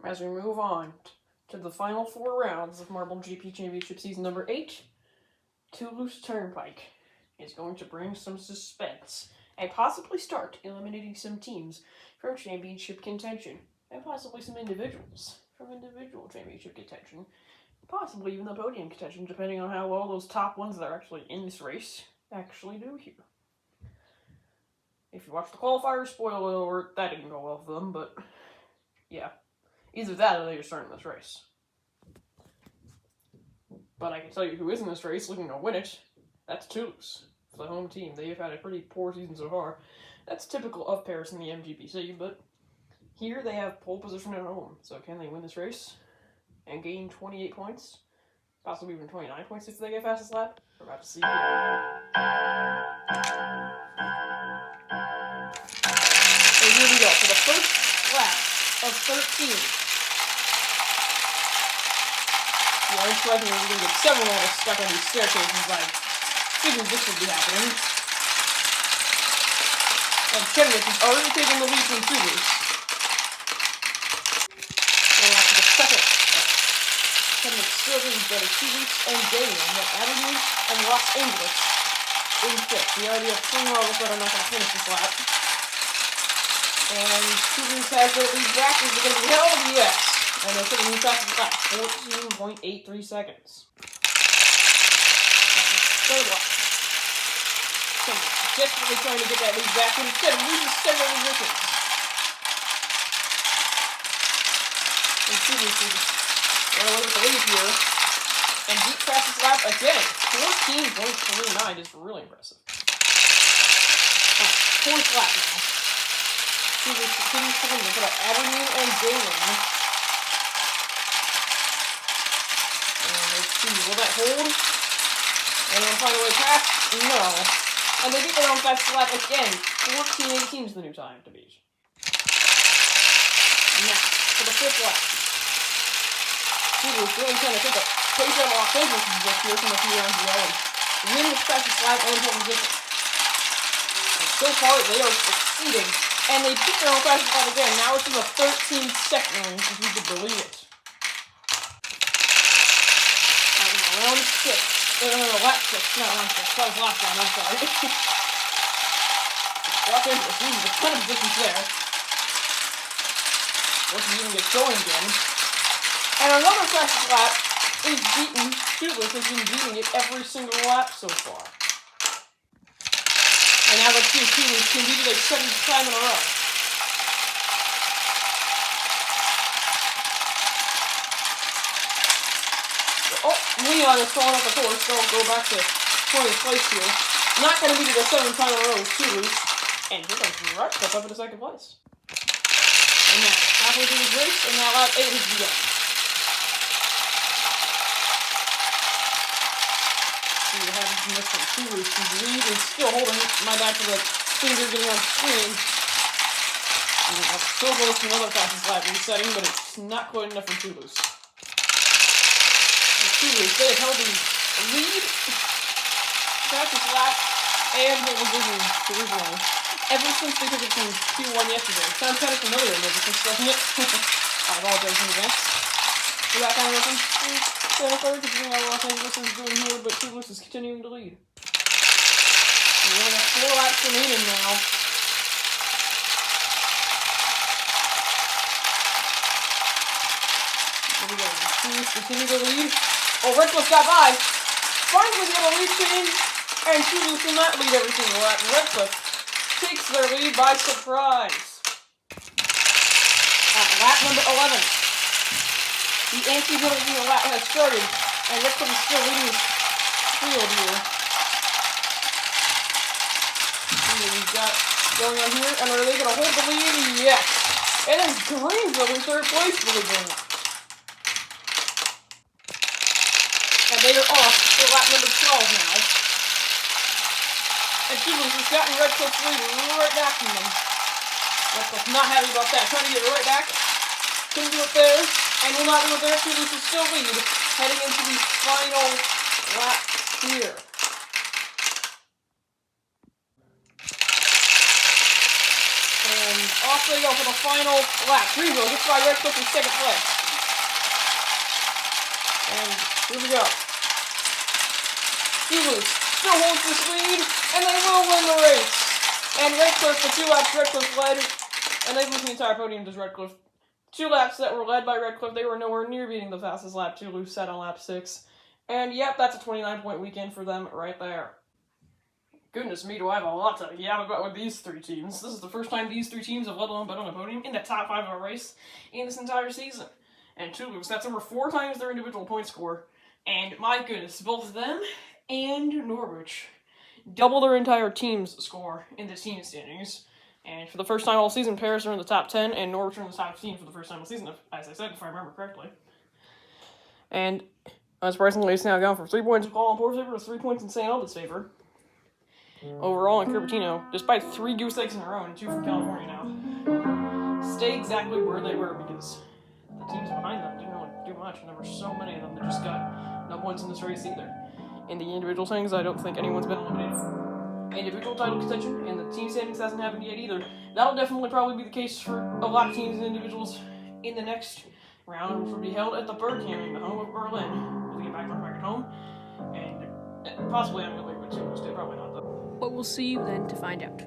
as we move on to the final 4 rounds of Marble GP Championship Season number 8, Toulouse Turnpike is going to bring some suspense and possibly start eliminating some teams from championship contention, and possibly some individuals from individual championship contention, possibly even the podium contention, depending on how well those top ones that are actually in this race actually do here. If you watch the qualifiers, spoiler alert, that didn't go well for them, but yeah. Either that or they're starting this race. But I can tell you who is in this race looking to win it. That's Toulouse, the home team. They've had a pretty poor season so far. That's typical of Paris in the MGPC, but here they have pole position at home. So can they win this race and gain 28 points? Possibly even 29 points if they get fastest lap? We're about to see here. So here we go. For the first lap of 13. Yeah, it's striking we're going to get several of us stuck on these staircases. I figured this would be happening. And Kevich is already taking the lead from Toulouse. Going after the second lap. Kevich still leads better Toulouse and Galen, with Avenue and Los Angeles in 5th. We already have 3 more of us that are not going to finish this lap. And Toulouse has their lead back. Is it going to be held? Yes. And they're taking the fastest lap, 14.83 seconds. Third lap. Desperately trying to get that lead back, but instead loses several positions. And Toulouse is going to look at the lead here. And deep fastest lap again. 14.29 is really impressive. Right, 4th lap now. Toulouse continues to win. Look at Avenue and Galen. Will that hold? Anyone find a way past? No. And they beat their own fastest lap again. 14.18 is the new time to beat. Now, for the 5th lap. Toulouse really trying to take a pace out of Los Angeles just here from a few rounds ago and win the fastest lap and pole position. And so far, they are succeeding. And they beat their own fastest lap again. Now it's in the 13-second range, if you could believe it. Round 6. Lap 6. Not round 6. That was last round. I'm sorry. Los Angeles loses a ton of positions there. Once you even get going again. And another fastest lap is beaten. Toulouse has been beating it every single lap so far. And now let's see if Toulouse can beat it a 7th time in a row. Oh, Leon is falling off the course. They'll go back to 20th place here. Not going to beat it a 7th time in a row with Toulouse. And here comes Rutschke up into 2nd place. And now, halfway through this race, and now lap 8 has begun. See what happens from this one. Toulouse, whose lead is still holding. My back to the finger getting on screen. And that's so close to another fastest lap resetting, but it's not quite enough for Toulouse. Toulouse, they have held the lead, fastest lap, and pole position originally ever since they took it from Q1 yesterday. Sounds kind of familiar, maybe, doesn't it? I apologize in advance for that kind of reference. Sorry, considering how Los Angeles is doing here, but Toulouse is continuing to lead. We only have 4 laps remaining now. Here we go. Toulouse continue to lead. Oh, Redcliffe got by. Finally got a lead change, and Toulouse will not lead every single lap. Redcliffe takes their lead by surprise. At lap number 11, the anti-penalty lap has started, and Redcliffe is still leading his field here. See what we've got going on here, and are they going to hold the lead? Yes. And then Greenville in 3rd place, believe it or not. And they are off for lap number 12 now. And Toulouse has gotten Redcliffe's lead right back from them. Redcliffe not happy about that. Trying to get it right back. Couldn't do it there. And will not do it there. Toulouse is still lead. Heading into the final lap here. And Off they go for the final lap. Greenville gets by Redcliffe in second place. And here we go. Toulouse still holds this lead, and they will win the race. And Redcliffe, for 2 laps, Redcliffe led, and they lose the entire podium to Redcliffe. 2 laps that were led by Redcliffe, they were nowhere near beating the fastest lap Toulouse set on lap 6. And yep, that's a 29-point weekend for them right there. Goodness me, do I have a lot to yap about with these 3 teams. This is the first time these 3 teams have let alone been on a podium in the top 5 of a race in this entire season. And Toulouse, that's over 4 times their individual point score. And my goodness, both them and Norwich double their entire team's score in the team standings. And for the first time all season, Paris are in the top 10, and Norwich are in the top 15 for the first time all season, as I said, if I remember correctly. And unsurprisingly, it's now gone from 3 points in Kuala Lumpur's favor to 3 points in St. Albans' favor. Overall in Cupertino, despite 3 goose eggs in a row and 2 from California now, stay exactly where they were because the teams behind them didn't really do much, and there were so many of them that just got no points in this race either. In the individual standings, I don't think anyone's been eliminated for individual title contention, and the team standings hasn't happened yet either. That'll definitely probably be the case for a lot of teams and individuals in the next round, which will be held at the Bergkamp, the home of Berlin. We'll get back on back at home, and possibly I'm going to leave it too, probably not though. But we'll see you then to find out.